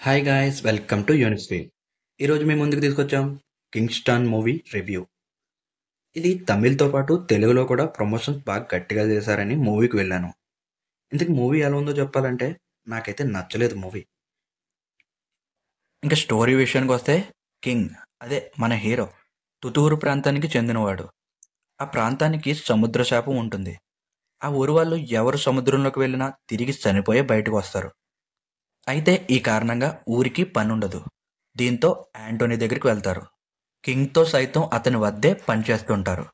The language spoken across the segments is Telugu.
హాయ్ గాయ్స్, వెల్కమ్ టు యూనిస్వే. ఈరోజు మేము ముందుకు తీసుకొచ్చాం కింగ్స్టన్ మూవీ రివ్యూ. ఇది తమిళ్తో పాటు తెలుగులో కూడా ప్రమోషన్స్ బాగా గట్టిగా చేశారని మూవీకి వెళ్ళాను. ఇంతకు మూవీ ఎలా ఉందో చెప్పాలంటే నాకైతే నచ్చలేదు మూవీ. ఇంకా స్టోరీ విషయానికి వస్తే, కింగ్ అదే మన హీరో తుతూరు ప్రాంతానికి చెందినవాడు. ఆ ప్రాంతానికి సముద్ర శాపం ఉంటుంది. ఆ ఊరు వాళ్ళు ఎవరు సముద్రంలోకి వెళ్ళినా తిరిగి చనిపోయే బయటకు వస్తారు. అయితే ఈ కారణంగా ఊరికి పని ఉండదు. దీంతో యాంటోనీ దగ్గరికి వెళ్తారు. కింగ్తో సైతం అతని వద్దే పనిచేస్తుంటారు.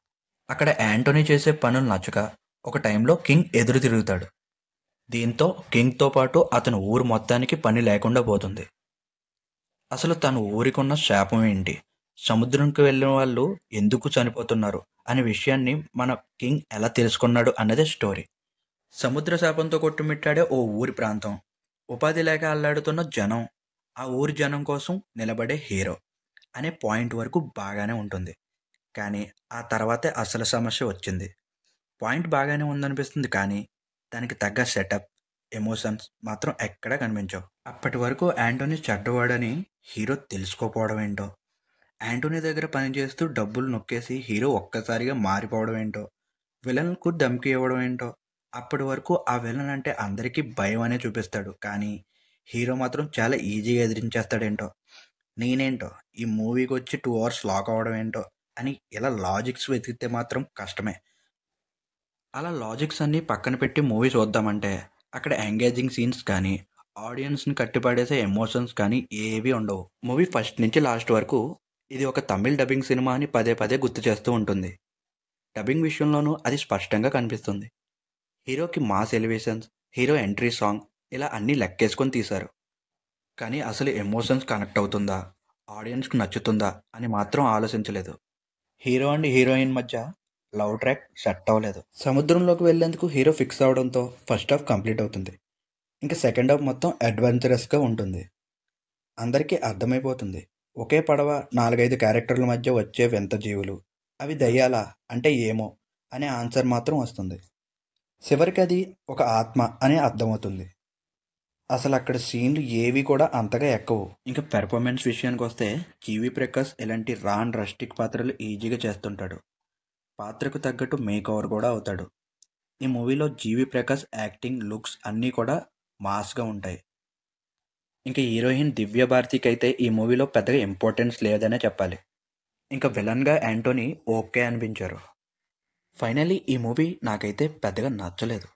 అక్కడ యాంటోనీ చేసే పనులు నచ్చక ఒక టైంలో కింగ్ ఎదురు తిరుగుతాడు. దీంతో కింగ్తో పాటు అతని ఊరు మొత్తానికి పని లేకుండా పోతుంది. అసలు తన ఊరికున్న శాపం ఏంటి, సముద్రంకి వెళ్ళిన వాళ్ళు ఎందుకు చనిపోతున్నారు అనే విషయాన్ని మన కింగ్ ఎలా తెలుసుకున్నాడు అన్నదే స్టోరీ. సముద్ర శాపంతో కొట్టుమిట్టాడే ఓ ఊరి ప్రాంతం, ఉపాధి లేక అల్లాడుతున్న జనం, ఆ ఊరి జనం కోసం నిలబడే హీరో అనే పాయింట్ వరకు బాగానే ఉంటుంది. కానీ ఆ తర్వాతే అసలు సమస్య వచ్చింది. పాయింట్ బాగానే ఉందనిపిస్తుంది, కానీ దానికి తగ్గ సెటప్, ఎమోషన్స్ మాత్రం ఎక్కడా కనిపించవు. అప్పటి వరకు యాంటోనీ చెడ్డవాడని హీరో తెలుసుకోపోవడం ఏంటో, యాంటోనీ దగ్గర పనిచేస్తూ డబ్బులు నొక్కేసి హీరో ఒక్కసారిగా మారిపోవడం ఏంటో, విలన్కు ధమ్కి ఇవ్వడం ఏంటో. అప్పటి వరకు ఆ విలన్ అంటే అందరికీ భయం అనే చూపిస్తాడు, కానీ హీరో మాత్రం చాలా ఈజీగా ఎదిరించేస్తాడేంటో. నేనేంటో ఈ మూవీకి వచ్చి 2 అవర్స్ లాక్ అవ్వడం ఏంటో అని ఇలా లాజిక్స్ వెతికితే మాత్రం కష్టమే. అలా లాజిక్స్ అన్నీ పక్కన పెట్టి మూవీ చూద్దామంటే అక్కడ ఎంగేజింగ్ సీన్స్ కానీ, ఆడియన్స్ని కట్టిపడేసే ఎమోషన్స్ కానీ ఏవీ ఉండవు. మూవీ ఫస్ట్ నుంచి లాస్ట్ వరకు ఇది ఒక తమిళ్ డబ్బింగ్ సినిమా అని పదే పదే గుర్తు చేస్తూ ఉంటుంది. డబ్బింగ్ విషయంలోనూ అది స్పష్టంగా కనిపిస్తుంది. హీరోకి mass elevations, hero entry song, ఇలా అన్నీ లెక్కేసుకొని తీశారు. కానీ అసలు ఎమోషన్స్ కనెక్ట్ అవుతుందా, ఆడియన్స్కి నచ్చుతుందా అని మాత్రం ఆలోచించలేదు. హీరో అండ్ హీరోయిన్ మధ్య లవ్ ట్రాక్ సెట్ అవ్వలేదు. సముద్రంలోకి వెళ్ళేందుకు హీరో ఫిక్స్ అవడంతో ఫస్ట్ హాఫ్ కంప్లీట్ అవుతుంది. ఇంకా సెకండ్ హాఫ్ మొత్తం అడ్వెంచరస్గా ఉంటుంది. అందరికీ అర్థమైపోతుంది, ఒకే పడవ 4-5 క్యారెక్టర్ల మధ్య వచ్చే వింత జీవులు, అవి దయ్యాలా అంటే ఏమో అనే ఆన్సర్ మాత్రం వస్తుంది. చివరికి అది ఒక ఆత్మ అని అర్థమవుతుంది. అసలు అక్కడ సీన్లు ఏవి కూడా అంతగా ఎక్కవు. ఇంకా పెర్ఫార్మెన్స్ విషయానికి వస్తే, జీవి ప్రకాష్ ఇలాంటి రాన్ రస్టిక్ పాత్రలు ఈజీగా చేస్తుంటాడు. పాత్రకు తగ్గట్టు మేక్ ఓవర్ కూడా అవుతాడు. ఈ మూవీలో జీవి ప్రకాష్ యాక్టింగ్, లుక్స్ అన్నీ కూడా మాస్గా ఉంటాయి. ఇంకా హీరోయిన్ దివ్య భారతికి అయితే ఈ మూవీలో పెద్దగా ఇంపార్టెన్స్ లేదనే చెప్పాలి. ఇంకా విలన్గా యాంటోనీ ఓకే అనిపించారు. ఫైనలీ ఈ మూవీ నాకైతే పెద్దగా నచ్చలేదు.